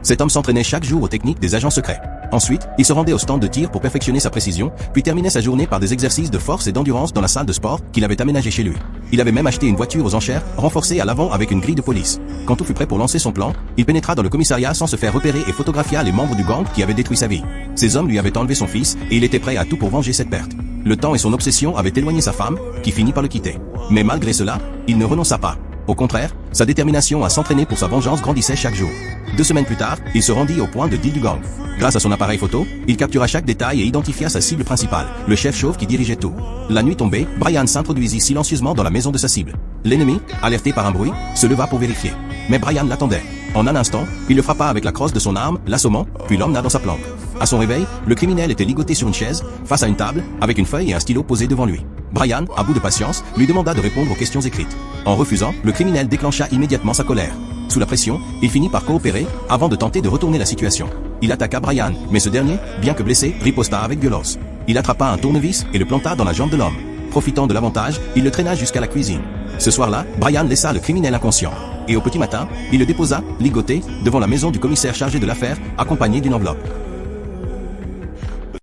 Cet homme s'entraînait chaque jour aux techniques des agents secrets. Ensuite, il se rendait au stand de tir pour perfectionner sa précision, puis terminait sa journée par des exercices de force et d'endurance dans la salle de sport qu'il avait aménagée chez lui. Il avait même acheté une voiture aux enchères, renforcée à l'avant avec une grille de police. Quand tout fut prêt pour lancer son plan, il pénétra dans le commissariat sans se faire repérer et photographia les membres du gang qui avaient détruit sa vie. Ces hommes lui avaient enlevé son fils, et il était prêt à tout pour venger cette perte. Le temps et son obsession avaient éloigné sa femme, qui finit par le quitter. Mais malgré cela, il ne renonça pas. Au contraire, sa détermination à s'entraîner pour sa vengeance grandissait chaque jour. 2 semaines plus tard, il se rendit au point de deal du gang. Grâce à son appareil photo, il captura chaque détail et identifia sa cible principale, le chef chauve qui dirigeait tout. La nuit tombée, Brian s'introduisit silencieusement dans la maison de sa cible. L'ennemi, alerté par un bruit, se leva pour vérifier. Mais Brian l'attendait. En un instant, il le frappa avec la crosse de son arme, l'assommant, puis l'emmena dans sa planque. À son réveil, le criminel était ligoté sur une chaise, face à une table, avec une feuille et un stylo posés devant lui. Brian, à bout de patience, lui demanda de répondre aux questions écrites. En refusant, le criminel déclencha immédiatement sa colère. Sous la pression, il finit par coopérer, avant de tenter de retourner la situation. Il attaqua Brian, mais ce dernier, bien que blessé, riposta avec violence. Il attrapa un tournevis et le planta dans la jambe de l'homme. Profitant de l'avantage, il le traîna jusqu'à la cuisine. Ce soir-là, Brian laissa le criminel inconscient. Et au petit matin, il le déposa, ligoté, devant la maison du commissaire chargé de l'affaire, accompagné d'une enveloppe.